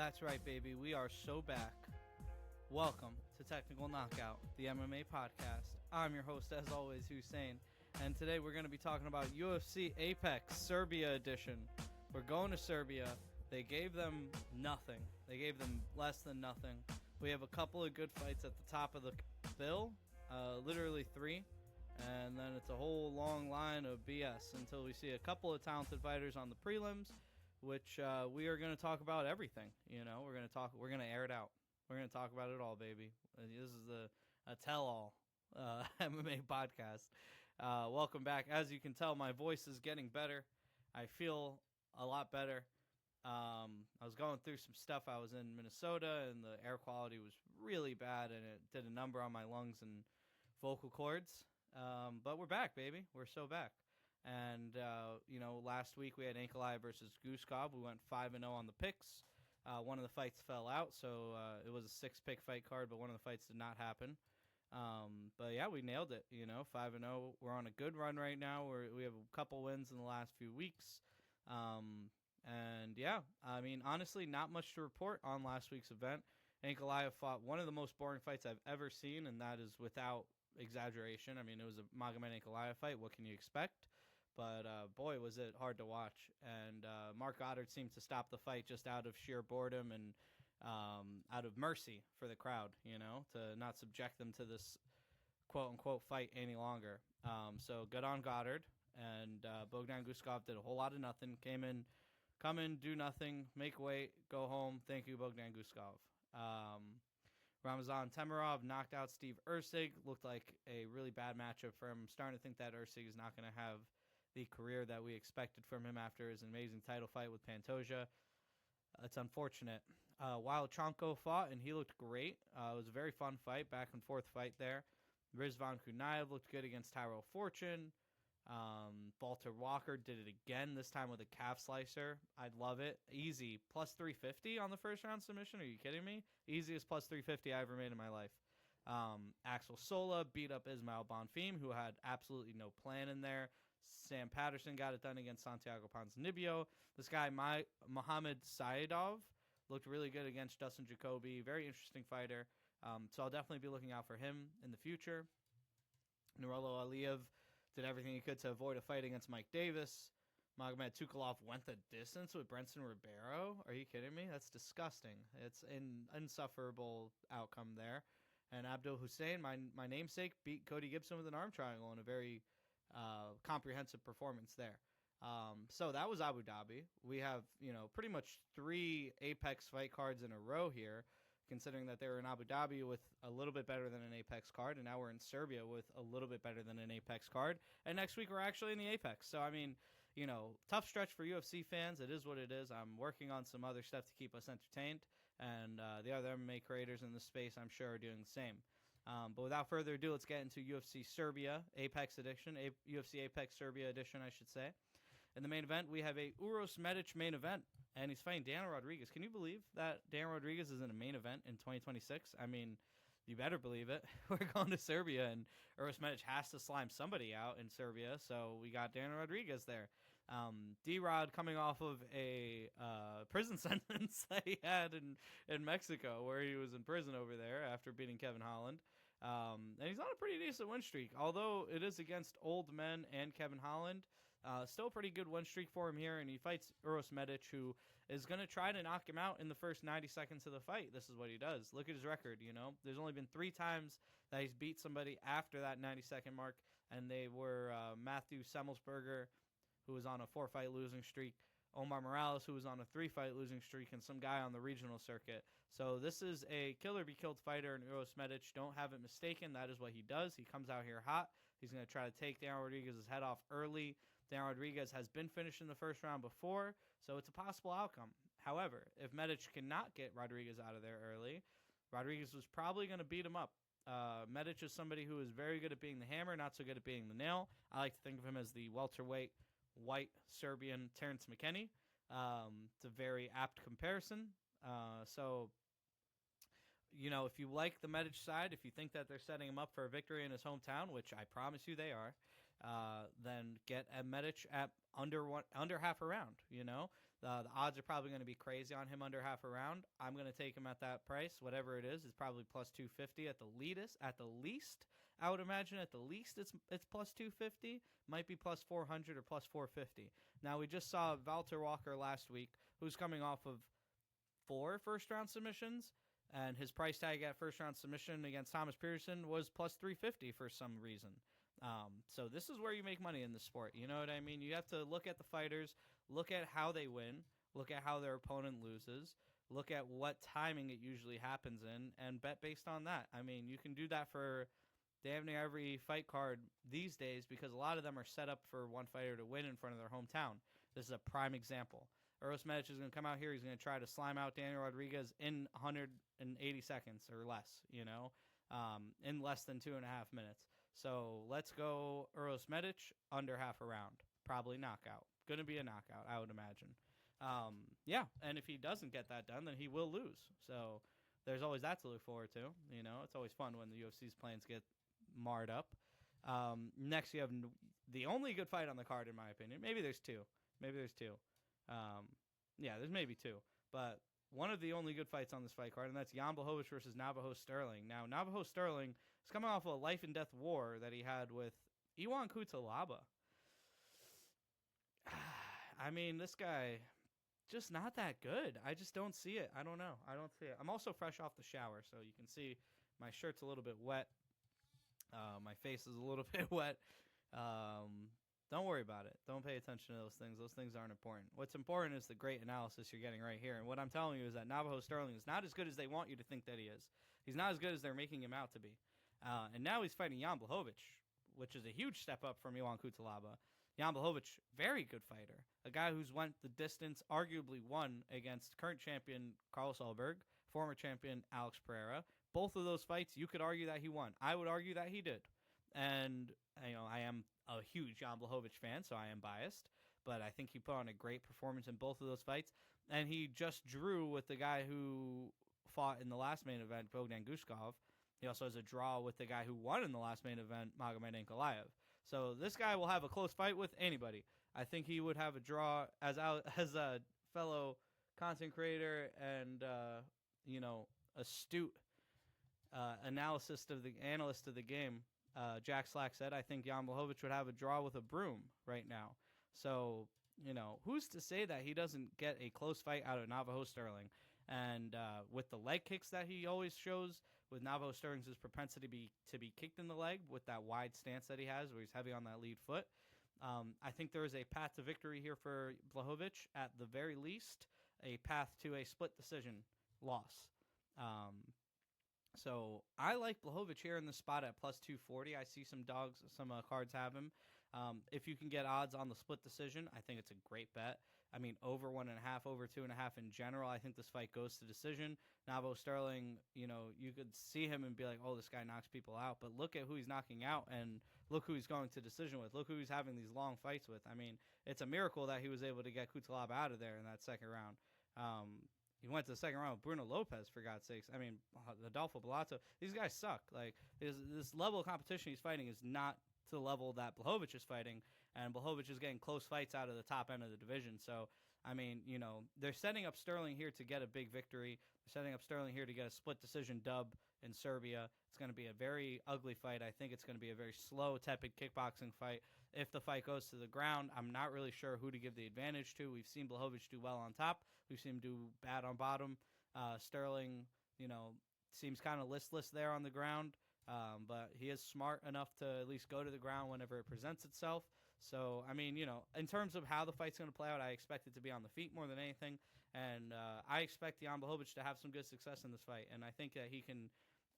That's right, baby. We are so back. Welcome to Technical Knockout, the MMA Podcast. I'm your host, as always, Hussein. And today we're going to be talking about UFC Apex Serbia edition. We're going to Serbia. They gave them nothing. They gave them less than nothing. We have a couple of good fights at the top of the bill, literally 3. And then it's a whole long line of BS until we see a couple of talented fighters on the prelims, which we are going to talk about everything. You know, we're going to air it out. We're going to talk about it all, baby. This is a tell-all MMA podcast. Welcome back. As you can tell, my voice is getting better. I feel a lot better. I was going through some stuff. I was in Minnesota, and the air quality was really bad, and it did a number on my lungs and vocal cords. But we're back, baby. We're so back. And, last week we had Ankalaev versus Guskov. We went 5-0 on the picks. One of the fights fell out, so it was a 6-pick fight card, but one of the fights did not happen. But yeah, we nailed it, 5-0. We're on a good run right now. We have a couple wins in the last few weeks. And yeah, I mean, honestly, not much to report on last week's event. Ankalaev fought one of the most boring fights I've ever seen, and that is without exaggeration. I mean, it was a Magomed Ankalaev fight. What can you expect? But boy, was it hard to watch. And Mark Goddard seemed to stop the fight just out of sheer boredom and out of mercy for the crowd, to not subject them to this quote-unquote fight any longer. So good on Goddard. And Bogdan Guskov did a whole lot of nothing. Come in, do nothing, make weight, go home. Thank you, Bogdan Guskov. Ramazan Temirov knocked out Steve Erceg. Looked like a really bad matchup for him. I'm starting to think that Erceg is not going to have the career that we expected from him after his amazing title fight with Pantoja. It's unfortunate. Wild Chonko fought, and he looked great. It was a very fun fight, back and forth fight there. Rizvan Kunaev looked good against Tyrell Fortune. Walter Walker did it again, this time with a calf slicer. I'd love it. Easy. Plus 350 on the first round submission. Are you kidding me? Easiest plus 350 I ever made in my life. Axel Sola beat up Ismail Bonfim, who had absolutely no plan in there. Sam Patterson got it done against Santiago Ponzinibbio. This guy, Mohamed Saidov, looked really good against Dustin Jacoby. Very interesting fighter. So I'll definitely be looking out for him in the future. Nurullo Aliyev did everything he could to avoid a fight against Mike Davis. Magomed Tukalov went the distance with Brenson Ribeiro. Are you kidding me? That's disgusting. It's an insufferable outcome there. And Abdul Hussein, my namesake, beat Cody Gibson with an arm triangle in a very comprehensive performance there. So that was Abu Dhabi. We have, pretty much 3 Apex fight cards in a row here, considering that they were in Abu Dhabi with a little bit better than an Apex card, and now we're in Serbia with a little bit better than an Apex card, and next week we're actually in the Apex. So, I mean, tough stretch for UFC fans. It is what it is. I'm working on some other stuff to keep us entertained, and the other MMA creators in the space, I'm sure, are doing the same. But without further ado, let's get into UFC Serbia Apex edition, UFC Apex Serbia edition, I should say. In the main event, we have a Uros Medic main event, and he's fighting Dan Rodriguez. Can you believe that Dan Rodriguez is in a main event in 2026? I mean, you better believe it. We're going to Serbia, and Uros Medic has to slime somebody out in Serbia, so we got Dan Rodriguez there. D-Rod coming off of a prison sentence that he had in Mexico, where he was in prison over there after beating Kevin Holland. And he's on a pretty decent win streak, although it is against old men and Kevin Holland. Still a pretty good win streak for him here, and he fights Uros Medic, who is going to try to knock him out in the first 90 seconds of the fight. This is what he does. Look at his record, There's only been 3 times that he's beat somebody after that 90-second mark, and they were Matthew Semmelsberger, who was on a 4-fight losing streak, Omar Morales, who was on a 3-fight losing streak, and some guy on the regional circuit. So this is a killer-be-killed fighter in Uros Medic. Don't have it mistaken. That is what he does. He comes out here hot. He's going to try to take Dan Rodriguez's head off early. Dan Rodriguez has been finished in the first round before, so it's a possible outcome. However, if Medic cannot get Rodriguez out of there early, Rodriguez was probably going to beat him up. Medic is somebody who is very good at being the hammer, not so good at being the nail. I like to think of him as the welterweight white Serbian Terrence McKinney. It's a very apt comparison. So, if you like the Medic side, if you think that they're setting him up for a victory in his hometown, which I promise you they are, then get a Medic at under half a round. The odds are probably going to be crazy on him under half a round. I'm going to take him at that price. Whatever it is probably plus 250 at the least. At the least, I would imagine at the least it's plus 250. Might be plus 400 or plus 450. Now, we just saw Valter Walker last week, who's coming off of 4 first-round submissions, and his price tag at first-round submission against Thomas Pearson was plus 350 for some reason. So this is where you make money in the sport. You know what I mean? You have to look at the fighters, look at how they win, look at how their opponent loses, look at what timing it usually happens in, and bet based on that. I mean, you can do that for damn near every fight card these days because a lot of them are set up for one fighter to win in front of their hometown. This is a prime example. Uros Medic is going to come out here. He's going to try to slime out Daniel Rodriguez in 180 seconds or less, in less than 2.5 minutes. So let's go Uros Medic under half a round. Probably knockout. Going to be a knockout, I would imagine. And if he doesn't get that done, then he will lose. So there's always that to look forward to. It's always fun when the UFC's plans get marred up. Next, you have the only good fight on the card, in my opinion. Maybe there's two. There's maybe two. But one of the only good fights on this fight card, and that's Jan Blachowicz versus Navajo Sterling. Now, Navajo Sterling is coming off a life and death war that he had with Iwan Kutalaba. I mean, this guy, just not that good. I just don't see it. I don't know. I don't see it. I'm also fresh off the shower, so you can see my shirt's a little bit wet. My face is a little bit wet. Don't worry about it. Don't pay attention to those things. Those things aren't important. What's important is the great analysis you're getting right here. And what I'm telling you is that Navajo Sterling is not as good as they want you to think that he is. He's not as good as they're making him out to be. And now he's fighting Jan Blachowicz, which is a huge step up from Iwan Kutalaba. Jan Blachowicz, very good fighter. A guy who's went the distance, arguably won against current champion Carlos Ulberg, former champion Alex Pereira. Both of those fights, you could argue that he won. I would argue that he did. And, I am a huge Jan Blachowicz fan, so I am biased. But I think he put on a great performance in both of those fights. And he just drew with the guy who fought in the last main event, Bogdan Gushkov. He also has a draw with the guy who won in the last main event, Magomed Ankalaev. So this guy will have a close fight with anybody. I think he would have a draw as a fellow content creator and, astute analyst of the game. Jack Slack said, I think Jan Blachowicz would have a draw with a broom right now. So, who's to say that he doesn't get a close fight out of Navajo Sterling? And with the leg kicks that he always shows, with Navajo Sterling's propensity to be kicked in the leg with that wide stance that he has where he's heavy on that lead foot, I think there is a path to victory here for Blachowicz, at the very least, a path to a split decision loss. So I like Blachowicz here in the spot at plus 240. I see some cards have him. If you can get odds on the split decision, I think it's a great bet. I mean, over 1.5, over 2.5 in general. I think this fight goes to decision. Navajo Sterling, you could see him and be like, oh, this guy knocks people out. But look at who he's knocking out, and look who he's going to decision with. Look who he's having these long fights with. I mean, it's a miracle that he was able to get Kutalaba out of there in that second round. He went to the second round with Bruno Lopez, for God's sakes. I mean, Adolfo Bellato. These guys suck. Like, this level of competition he's fighting is not to the level that Blachowicz is fighting, and Blachowicz is getting close fights out of the top end of the division. So, I mean, they're setting up Sterling here to get a big victory. They're setting up Sterling here to get a split decision dub in Serbia. It's going to be a very ugly fight. I think it's going to be a very slow, tepid kickboxing fight. If the fight goes to the ground, I'm not really sure who to give the advantage to. We've seen Blachowicz do well on top. We've seen him do bad on bottom. Sterling, seems kind of listless there on the ground. But he is smart enough to at least go to the ground whenever it presents itself. So, I mean, in terms of how the fight's going to play out, I expect it to be on the feet more than anything. And I expect Jan Blachowicz to have some good success in this fight. And I think that he can,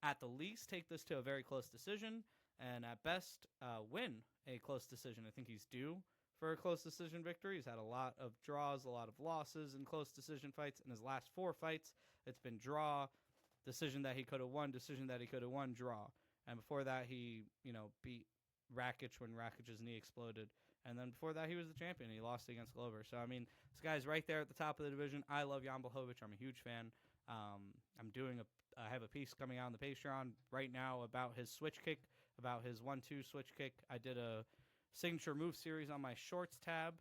at the least, take this to a very close decision. And at best, win a close decision. I think he's due for a close decision victory. He's had a lot of draws, a lot of losses in close decision fights. In his last 4 fights, it's been draw, decision that he could have won, decision that he could have won, draw. And before that, he, beat Rakic when Rakic's knee exploded. And then before that, he was the champion. He lost against Glover. So, I mean, this guy's right there at the top of the division. I love Jan Blachowicz. I'm a huge fan. I have a piece coming out on the Patreon right now about his switch kick, about his 1-2 switch kick. I did a signature move series on my shorts tab.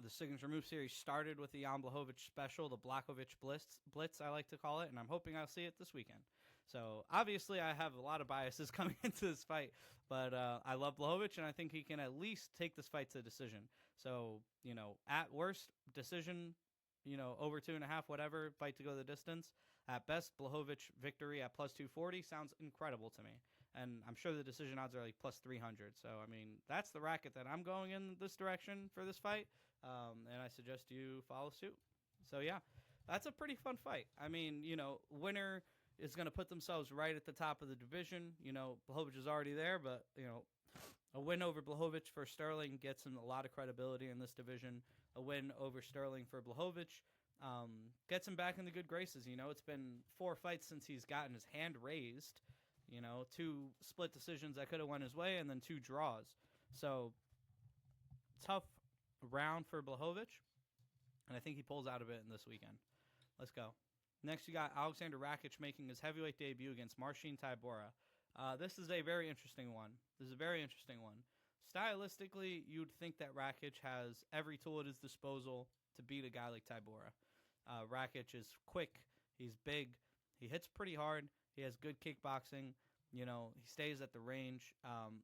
The signature move series started with the Jan Blachowicz special, the Blachowicz Blitz, I like to call it, and I'm hoping I'll see it this weekend. So obviously I have a lot of biases coming into this fight, but I love Blachowicz, and I think he can at least take this fight to decision. So, at worst, decision, over 2.5, whatever, fight to go the distance. At best, Blachowicz victory at plus 240 sounds incredible to me. And I'm sure the decision odds are like plus 300. So, that's the racket that I'm going in this direction for this fight. And I suggest you follow suit. So, yeah, that's a pretty fun fight. Winner is going to put themselves right at the top of the division. Blachowicz is already there, but, a win over Blachowicz for Sterling gets him a lot of credibility in this division. A win over Sterling for Blachowicz gets him back in the good graces. It's been 4 fights since he's gotten his hand raised. 2 split decisions that could have went his way, and then 2 draws. So, tough round for Blachowicz, and I think he pulls out of it in this weekend. Let's go. Next, you got Alexander Rakic making his heavyweight debut against Marcin Tybura. This is a very interesting one. Stylistically, you'd think that Rakic has every tool at his disposal to beat a guy like Tybura. Rakic is quick. He's big. He hits pretty hard. He has good kickboxing. He stays at the range.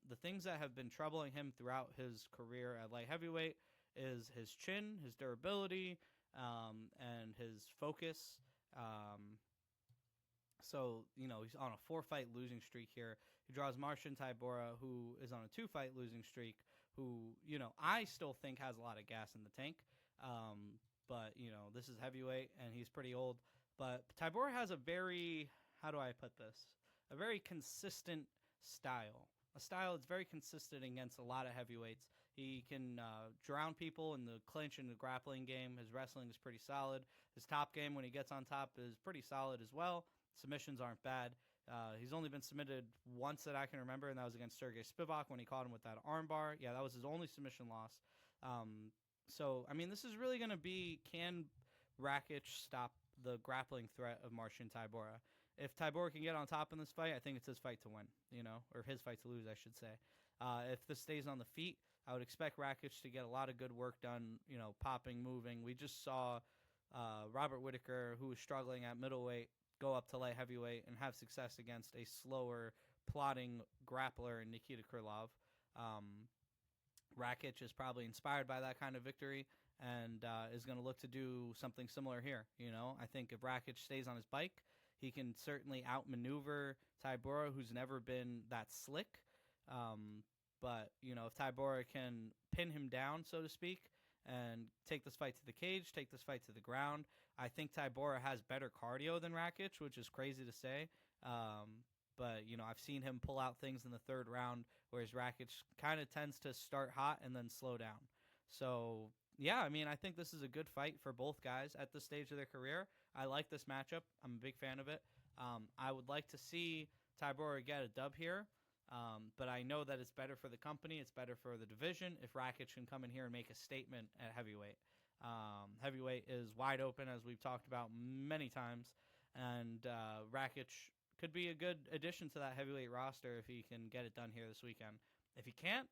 The things that have been troubling him throughout his career at light heavyweight is his chin, his durability, and his focus. So, he's on a 4-fight losing streak here. He draws Marcin Tybura, who is on a 2-fight losing streak, who, I still think has a lot of gas in the tank. But, this is heavyweight, and he's pretty old. But Tybura has a very, how do I put this? A very consistent style. A style that's very consistent against a lot of heavyweights. He can drown people in the clinch and the grappling game. His wrestling is pretty solid. His top game when he gets on top is pretty solid as well. Submissions aren't bad. He's only been submitted once that I can remember, and that was against Sergey Spivak when he caught him with that armbar. Yeah, that was his only submission loss. So, this is really going to be, can Rakic stop the grappling threat of Marcin Tybura? If Tybura can get on top in this fight, I think it's his fight to win, or his fight to lose, I should say. If this stays on the feet, I would expect Rakic to get a lot of good work done, popping, moving. We just saw Robert Whittaker, who was struggling at middleweight, go up to light heavyweight and have success against a slower, plotting grappler in Nikita Krylov. Rakic is probably inspired by that kind of victory and is going to look to do something similar here. I think if Rakic stays on his bike, he can certainly outmaneuver Tybura, who's never been that slick. But, if Tybura can pin him down, so to speak, and take this fight to the cage, take this fight to the ground, I think Tybura has better cardio than Rakic, which is crazy to say. But, I've seen him pull out things in the 3rd round, whereas Rakic kind of tends to start hot and then slow down. So, yeah, I think this is a good fight for both guys at this stage of their career. I like this matchup. I'm a big fan of it. I would like to see Tybura get a dub here, but I know that it's better for the company. It's better for the division if Rakic can come in here and make a statement at heavyweight. Heavyweight is wide open, as we've talked about many times, and Rakic could be a good addition to that heavyweight roster if he can get it done here this weekend. If he can't,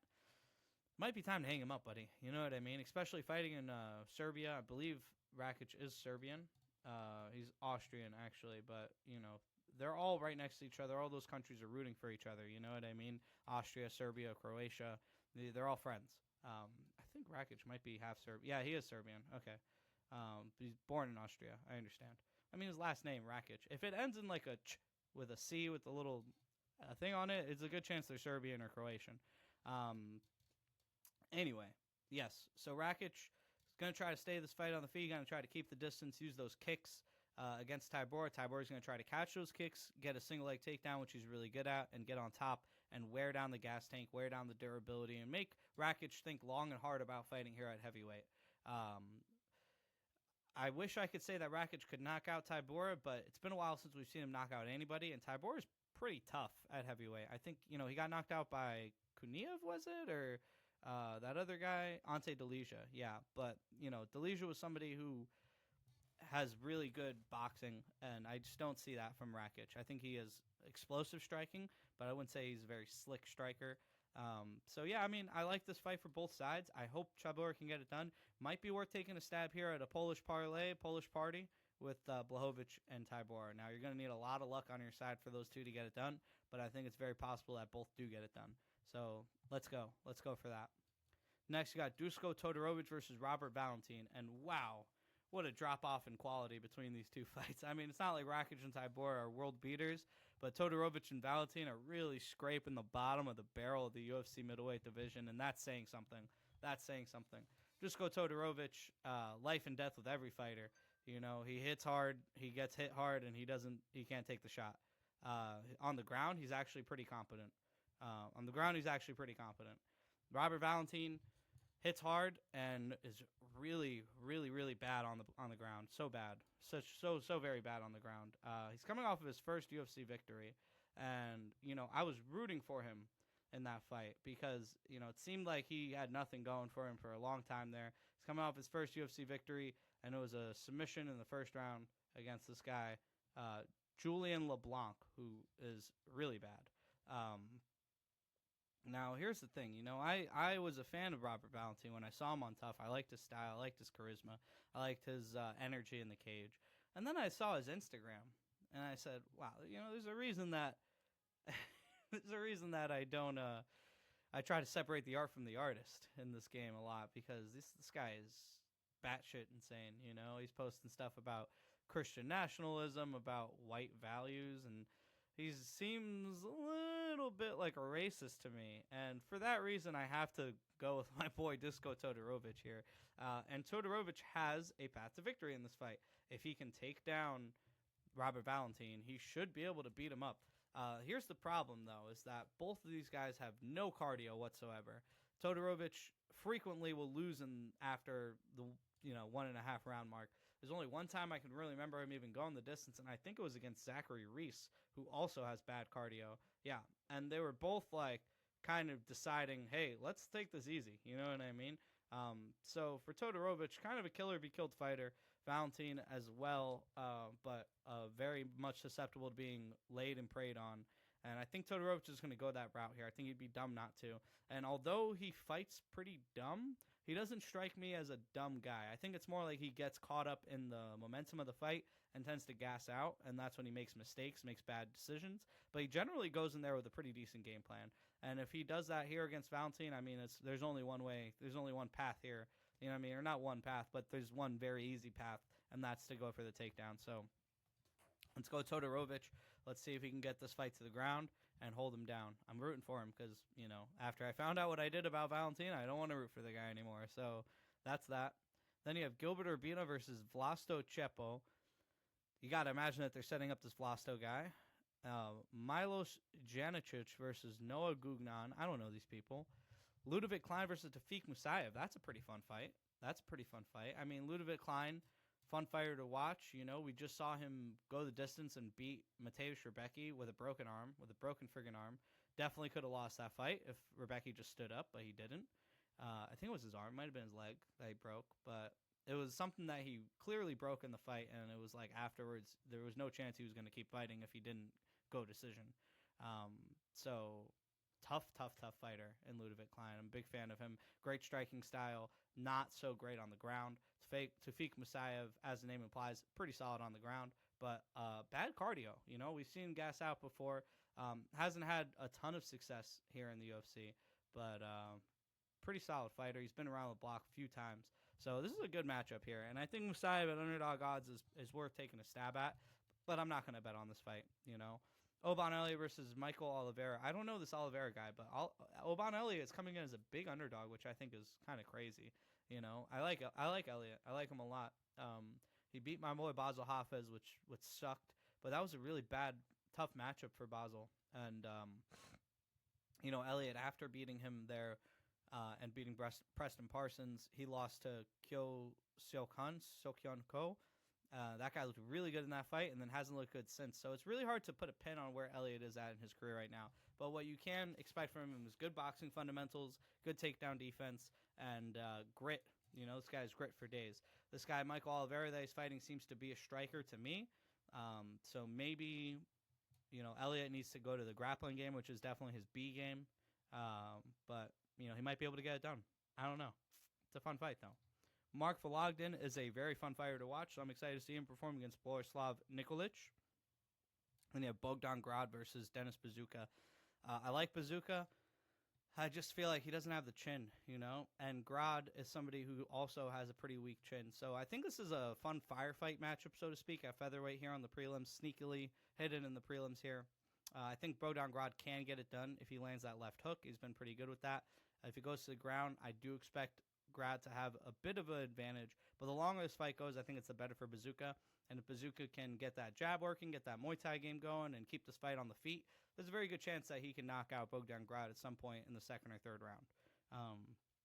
might be time to hang him up, buddy. You know what I mean? Especially fighting in Serbia. I believe Rakic is Serbian. He's Austrian, actually, but, they're all right next to each other. All those countries are rooting for each other. You know what I mean? Austria, Serbia, Croatia. They're all friends. I think Rakic might be half Serbian. Yeah, he is Serbian. Okay. He's born in Austria. I understand. His last name, Rakic. If it ends in like a ch with a C with a little thing on it, it's a good chance they're Serbian or Croatian. Anyway, yes. So Rakic is going to try to stay this fight on the feet. Going to try to keep the distance, use those kicks against Tybura. Tybura is going to try to catch those kicks, get a single leg takedown, which he's really good at, and get on top and wear down the gas tank, wear down the durability, and make Rakic think long and hard about fighting here at heavyweight. I wish I could say that Rakic could knock out Tybura, but it's been a while since we've seen him knock out anybody, and Tybura is pretty tough at heavyweight. I think, he got knocked out by Kuniev, was it? Or that other guy, Ante Delija. Yeah, but, Delija was somebody who has really good boxing, and I just don't see that from Rakic. I think he has explosive striking, but I wouldn't say he's a very slick striker. So yeah, I mean, I like this fight for both sides. I hope Chabur can get it done. Might be worth taking a stab here at a Polish party with Blachowicz and Tybor. Now you're going to need a lot of luck on your side for those two to get it done, but I think it's very possible that both do get it done. So let's go for that. Next, you got Dusko Todorovic versus Robert Valentin, and wow, what a drop off in quality between these two fights. I mean, it's not like Rakic and Tybor are world beaters, but Todorovic and Valentin are really scraping the bottom of the barrel of the UFC middleweight division, and that's saying something. Dusko Todorovic, life and death with every fighter. You know, he hits hard, he gets hit hard, and he can't take the shot. On the ground, he's actually pretty competent. Robert Valentin hits hard and is really, really, really bad on the ground. So bad, so very bad on the ground. He's coming off of his first UFC victory, and I was rooting for him in that fight because it seemed like he had nothing going for him for a long time there. He's coming off his first UFC victory, and it was a submission in the first round against this guy, Julian LeBlanc, who is really bad. Now, here's the thing. I was a fan of Robert Valentin when I saw him on Tough. I liked his style. I liked his charisma. I liked his energy in the cage. And then I saw his Instagram, and I said, wow, there's a reason that I don't I try to separate the art from the artist in this game a lot because this guy is batshit insane. He's posting stuff about Christian nationalism, about white values, and he seems a little bit like a racist to me. And for that reason, I have to go with my boy Dusko Todorovic here. And Todorovic has a path to victory in this fight. If he can take down Robert Valentin, he should be able to beat him up. Here's the problem, though, is that both of these guys have no cardio whatsoever. Todorovic frequently will lose after the 1.5 round mark. There's only one time I can really remember him even going the distance, and I think it was against Zachary Reese, who also has bad cardio. Yeah, and they were both kind of deciding, hey, let's take this easy. You know what I mean? So for Todorovic, kind of a killer be killed fighter. Valentin as well, but very much susceptible to being laid and preyed on. And I think Todorovic is going to go that route here. I think he'd be dumb not to. And although he fights pretty dumb, he doesn't strike me as a dumb guy. I think it's more like he gets caught up in the momentum of the fight and tends to gas out, and that's when he makes mistakes, makes bad decisions. But he generally goes in there with a pretty decent game plan. And if he does that here against Valentin, I mean, there's only one way. There's only one path here. You know what I mean? Or not one path, but there's one very easy path, and that's to go for the takedown. So let's go Todorovic. Let's see if he can get this fight to the ground and hold him down. I'm rooting for him because, after I found out what I did about Valentin, I don't want to root for the guy anymore. So that's that. Then you have Gilbert Urbina versus Vlasto Chepo. You got to imagine that they're setting up this Vlasto guy. Milos Janicic versus Noah Gugnan. I don't know these people. Ludovic Klein versus Tafik Musayev. That's a pretty fun fight. I mean, Ludovic Klein, fun fighter to watch. We just saw him go the distance and beat Mateusz Rebecki with a broken friggin' arm. Definitely could have lost that fight if Rebecki just stood up, but he didn't. I think it was his arm. Might have been his leg that he broke, but it was something that he clearly broke in the fight, and it was like afterwards there was no chance he was going to keep fighting if he didn't go decision. So tough fighter in Ludovic Klein. I'm a big fan of him. Great striking style, not so great on the ground. Tafik Musayev, as the name implies, pretty solid on the ground, but bad cardio. We've seen him gas out before. Hasn't had a ton of success here in the UFC, but pretty solid fighter. He's been around the block a few times. So this is a good matchup here, and I think Musayev at underdog odds is worth taking a stab at, but I'm not going to bet on this fight, Oban Elliott versus Michael Oliveira. I don't know this Oliveira guy, but Oban Elliott is coming in as a big underdog, which I think is kind of crazy. I like Elliott. I like him a lot. He beat my boy Basel Hafez, which sucked, but that was a really bad, tough matchup for Basel. And Elliott, after beating him there and beating Preston Parsons, he lost to Kyo Seokyeon Ko. That guy looked really good in that fight and then hasn't looked good since. So it's really hard to put a pin on where Elliott is at in his career right now. But what you can expect from him is good boxing fundamentals, good takedown defense, and grit. This guy's grit for days. This guy, Michael Oliveira, that he's fighting seems to be a striker to me. So maybe, Elliott needs to go to the grappling game, which is definitely his B game. But, he might be able to get it done. I don't know. It's a fun fight, though. Mark Vologdin is a very fun fighter to watch, so I'm excited to see him perform against Borislav Nikolic. Then you have Bogdan Grad versus Denis Bazooka. I like Bazooka. I just feel like he doesn't have the chin, and Grad is somebody who also has a pretty weak chin. So I think this is a fun firefight matchup, so to speak, at featherweight here on the prelims, sneakily hidden in the prelims here. I think Bogdan Grad can get it done if he lands that left hook. He's been pretty good with that. If he goes to the ground, I do expect Grad to have a bit of an advantage. But the longer this fight goes, I think it's the better for Bazooka. And if Bazooka can get that jab working, get that Muay Thai game going, and keep this fight on the feet, there's a very good chance that he can knock out Bogdan Grad at some point in the second or third round.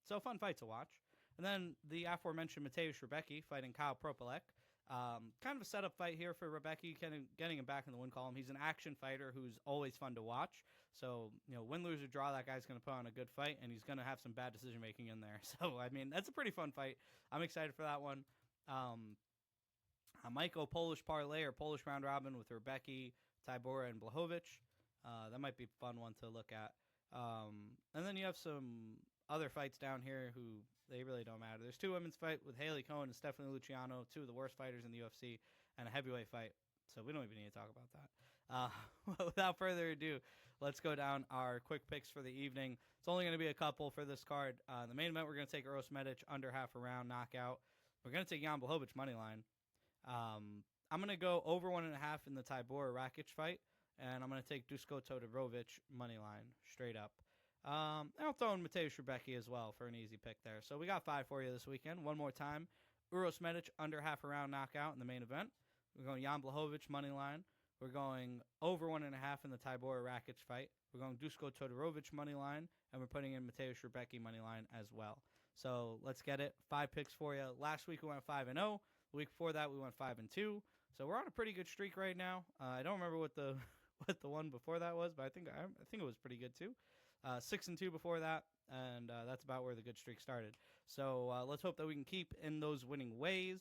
So fun fight to watch. And then the aforementioned Mateusz Rebecki fighting Kyle Propolek. Kind of a setup fight here for Rebecki, getting him back in the win column. He's an action fighter who's always fun to watch. So, win, lose, or draw, that guy's going to put on a good fight, and he's going to have some bad decision-making in there. So, that's a pretty fun fight. I'm excited for that one. I might go Polish parlay or Polish round robin with Rebecki, Tybura, and Blachowicz. That might be a fun one to look at. And then you have some other fights down here who they really don't matter. There's two women's fight with Haley Cohen and Stephanie Luciano, two of the worst fighters in the UFC, and a heavyweight fight. So we don't even need to talk about that. Without further ado, let's go down our quick picks for the evening. It's only going to be a couple for this card. The main event, we're going to take Uros Medic under half a round knockout. We're going to take Jan Blachowicz money line. I'm going to go over 1.5 in the Tybura Rakic fight, and I'm going to take Dusko Todorovic money line straight up. And I'll throw in Mateusz Rebecki as well for an easy pick there. So we got 5 for you this weekend. One more time. Uros Medic under half a round knockout in the main event. We're going Jan Blachowicz money line. We're going over 1.5 in the Tybura Rakic fight. We're going Dusko Todorovic money line, and we're putting in Mateusz Rebecki money line as well. So let's get it. 5 picks for you. Last week we went 5-0. The week before that we went 5-2. So we're on a pretty good streak right now. I don't remember what the one before that was, but I think it was pretty good too. 6-2 before that, and that's about where the good streak started. So let's hope that we can keep in those winning ways.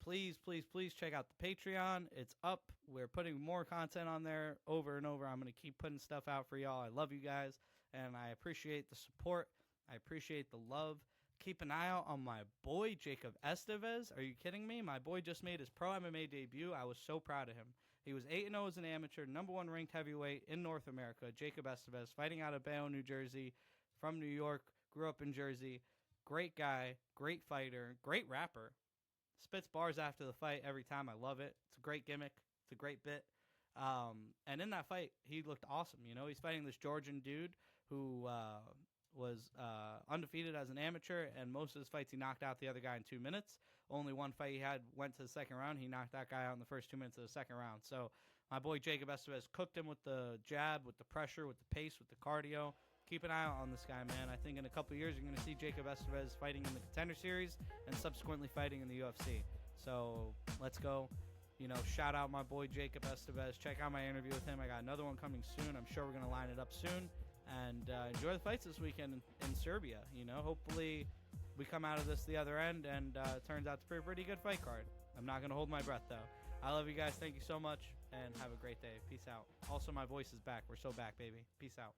Please, please, please check out the Patreon. It's up. We're putting more content on there over and over. I'm going to keep putting stuff out for y'all. I love you guys, and I appreciate the support. I appreciate the love. Keep an eye out on my boy, Jacob Estevez. Are you kidding me? My boy just made his pro MMA debut. I was so proud of him. He was 8-0 as an amateur, number 1 ranked heavyweight in North America, Jacob Estevez, fighting out of Bayonne, New Jersey, from New York, grew up in Jersey. Great guy, great fighter, great rapper. Spits bars after the fight every time. I love it. It's a great gimmick. It's a great bit. And in that fight, he looked awesome. He's fighting this Georgian dude who was undefeated as an amateur, and most of his fights he knocked out the other guy in 2 minutes. Only one fight he had went to the second round. He knocked that guy out in the first 2 minutes of the second round. So my boy Jacob Estevez cooked him with the jab, with the pressure, with the pace, with the cardio. Keep an eye out on this guy, man. I think in a couple of years you're going to see Jacob Estevez fighting in the Contender Series and subsequently fighting in the UFC. So let's go. Shout out my boy Jacob Estevez. Check out my interview with him. I got another one coming soon. I'm sure we're going to line it up soon. And enjoy the fights this weekend in Serbia. Hopefully we come out of this the other end, and it turns out to be a pretty good fight card. I'm not going to hold my breath, though. I love you guys. Thank you so much, and have a great day. Peace out. Also, my voice is back. We're so back, baby. Peace out.